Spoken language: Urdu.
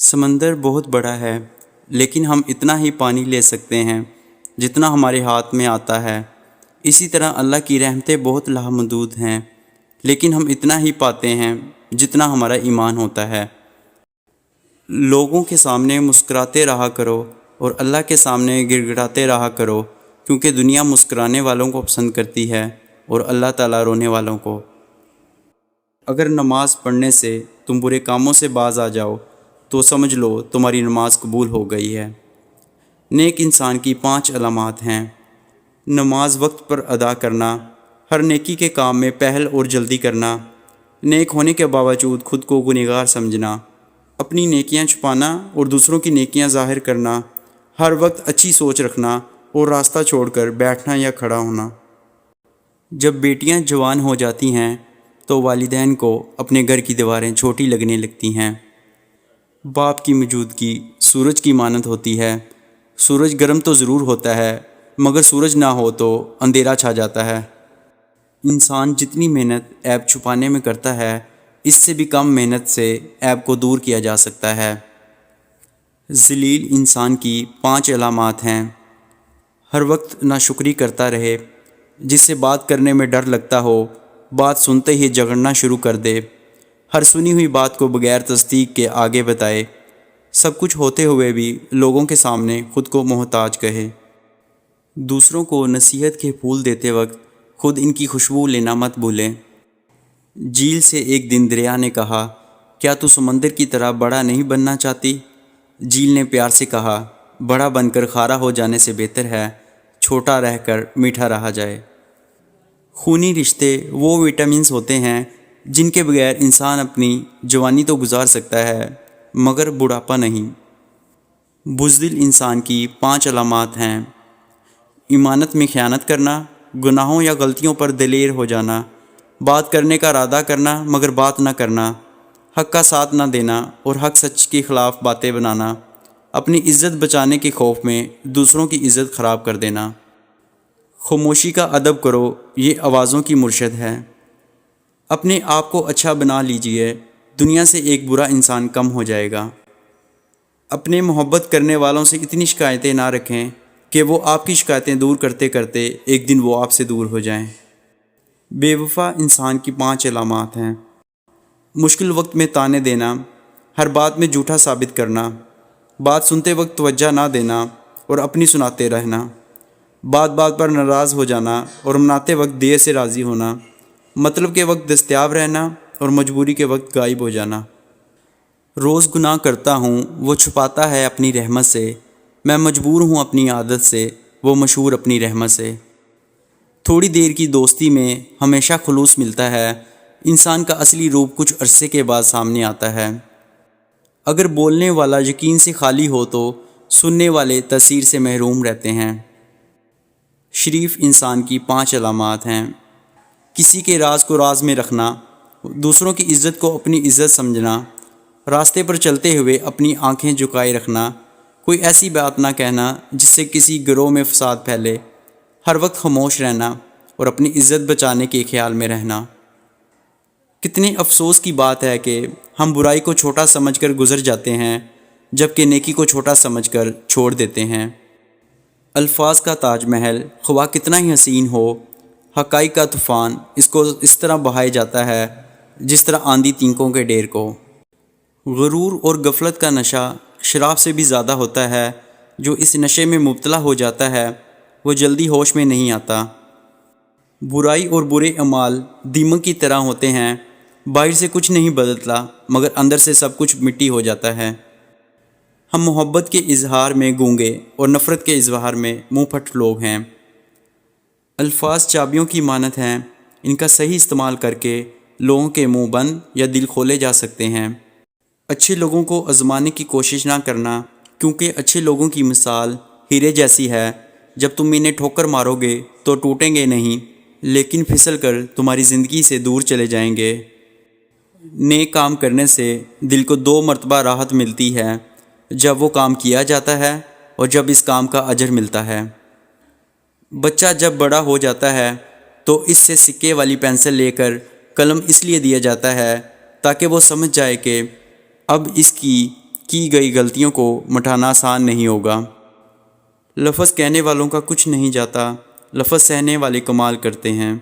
سمندر بہت بڑا ہے، لیکن ہم اتنا ہی پانی لے سکتے ہیں جتنا ہمارے ہاتھ میں آتا ہے۔ اسی طرح اللہ کی رحمتیں بہت لامحدود ہیں، لیکن ہم اتنا ہی پاتے ہیں جتنا ہمارا ایمان ہوتا ہے۔ لوگوں کے سامنے مسکراتے رہا کرو اور اللہ کے سامنے گڑ گڑاتے رہا کرو، کیونکہ دنیا مسکرانے والوں کو پسند کرتی ہے اور اللہ تعالیٰ رونے والوں کو۔ اگر نماز پڑھنے سے تم برے کاموں سے باز آ جاؤ تو سمجھ لو تمہاری نماز قبول ہو گئی ہے۔ نیک انسان کی 5 علامات ہیں۔ نماز وقت پر ادا کرنا، ہر نیکی کے کام میں پہل اور جلدی کرنا، نیک ہونے کے باوجود خود کو گنہگار سمجھنا، اپنی نیکیاں چھپانا اور دوسروں کی نیکیاں ظاہر کرنا، ہر وقت اچھی سوچ رکھنا اور راستہ چھوڑ کر بیٹھنا یا کھڑا ہونا۔ جب بیٹیاں جوان ہو جاتی ہیں تو والدین کو اپنے گھر کی دیواریں چھوٹی لگنے لگتی ہیں۔ باپ کی موجودگی سورج کی مانند ہوتی ہے۔ سورج گرم تو ضرور ہوتا ہے، مگر سورج نہ ہو تو اندھیرا چھا جاتا ہے۔ انسان جتنی محنت عیب چھپانے میں کرتا ہے، اس سے بھی کم محنت سے عیب کو دور کیا جا سکتا ہے۔ ذلیل انسان کی 5 علامات ہیں۔ ہر وقت ناشکری کرتا رہے، جس سے بات کرنے میں ڈر لگتا ہو، بات سنتے ہی جھگڑنا شروع کر دے، ہر سنی ہوئی بات کو بغیر تصدیق کے آگے بتائے، سب کچھ ہوتے ہوئے بھی لوگوں کے سامنے خود کو محتاج کہے۔ دوسروں کو نصیحت کے پھول دیتے وقت خود ان کی خوشبو لینا مت بھولیں۔ جھیل سے ایک دن دریا نے کہا، کیا تو سمندر کی طرح بڑا نہیں بننا چاہتی؟ جھیل نے پیار سے کہا، بڑا بن کر کھارا ہو جانے سے بہتر ہے چھوٹا رہ کر میٹھا رہا جائے۔ خونی رشتے وہ وٹامنز ہوتے ہیں جن کے بغیر انسان اپنی جوانی تو گزار سکتا ہے، مگر بڑھاپا نہیں۔ بزدل انسان کی 5 علامات ہیں۔ امانت میں خیانت کرنا، گناہوں یا غلطیوں پر دلیر ہو جانا، بات کرنے کا ارادہ کرنا مگر بات نہ کرنا، حق کا ساتھ نہ دینا اور حق سچ کے خلاف باتیں بنانا، اپنی عزت بچانے کے خوف میں دوسروں کی عزت خراب کر دینا۔ خاموشی کا ادب کرو، یہ آوازوں کی مرشد ہے۔ اپنے آپ کو اچھا بنا لیجئے، دنیا سے ایک برا انسان کم ہو جائے گا۔ اپنے محبت کرنے والوں سے اتنی شکایتیں نہ رکھیں کہ وہ آپ کی شکایتیں دور کرتے کرتے ایک دن وہ آپ سے دور ہو جائیں۔ بے وفا انسان کی 5 علامات ہیں۔ مشکل وقت میں طعنے دینا، ہر بات میں جھوٹا ثابت کرنا، بات سنتے وقت توجہ نہ دینا اور اپنی سناتے رہنا، بات بات پر ناراض ہو جانا اور مناتے وقت دیر سے راضی ہونا، مطلب کے وقت دستیاب رہنا اور مجبوری کے وقت غائب ہو جانا۔ روز گناہ کرتا ہوں، وہ چھپاتا ہے اپنی رحمت سے، میں مجبور ہوں اپنی عادت سے، وہ مشہور اپنی رحمت سے۔ تھوڑی دیر کی دوستی میں ہمیشہ خلوص ملتا ہے، انسان کا اصلی روپ کچھ عرصے کے بعد سامنے آتا ہے۔ اگر بولنے والا یقین سے خالی ہو تو سننے والے تاثیر سے محروم رہتے ہیں۔ شریف انسان کی 5 علامات ہیں۔ کسی کے راز کو راز میں رکھنا، دوسروں کی عزت کو اپنی عزت سمجھنا، راستے پر چلتے ہوئے اپنی آنکھیں جھکائے رکھنا، کوئی ایسی بات نہ کہنا جس سے کسی گروہ میں فساد پھیلے، ہر وقت خاموش رہنا اور اپنی عزت بچانے کے خیال میں رہنا۔ کتنے افسوس کی بات ہے کہ ہم برائی کو چھوٹا سمجھ کر گزر جاتے ہیں، جبکہ نیکی کو چھوٹا سمجھ کر چھوڑ دیتے ہیں۔ الفاظ کا تاج محل خواہ کتنا ہی حسین ہو، حقائق کا طوفان اس کو اس طرح بہائے جاتا ہے جس طرح آندھی تینکوں کے ڈھیر کو۔ غرور اور غفلت کا نشہ شراب سے بھی زیادہ ہوتا ہے، جو اس نشے میں مبتلا ہو جاتا ہے وہ جلدی ہوش میں نہیں آتا۔ برائی اور برے اعمال دیمک کی طرح ہوتے ہیں، باہر سے کچھ نہیں بدلتا مگر اندر سے سب کچھ مٹی ہو جاتا ہے۔ ہم محبت کے اظہار میں گونگے اور نفرت کے اظہار میں منہ پھٹ لوگ ہیں۔ الفاظ چابیوں کی مانند ہیں، ان کا صحیح استعمال کر کے لوگوں کے منہ بند یا دل کھولے جا سکتے ہیں۔ اچھے لوگوں کو آزمانے کی کوشش نہ کرنا، کیونکہ اچھے لوگوں کی مثال ہیرے جیسی ہے، جب تم انہیں ٹھوکر مارو گے تو ٹوٹیں گے نہیں، لیکن پھسل کر تمہاری زندگی سے دور چلے جائیں گے۔ نیک کام کرنے سے دل کو 2 مرتبہ راحت ملتی ہے، جب وہ کام کیا جاتا ہے اور جب اس کام کا اجر ملتا ہے۔ بچہ جب بڑا ہو جاتا ہے تو اس سے سکے والی پینسل لے کر قلم اس لیے دیا جاتا ہے تاکہ وہ سمجھ جائے کہ اب اس کی کی گئی غلطیوں کو مٹانا آسان نہیں ہوگا۔ لفظ کہنے والوں کا کچھ نہیں جاتا، لفظ سہنے والے کمال کرتے ہیں۔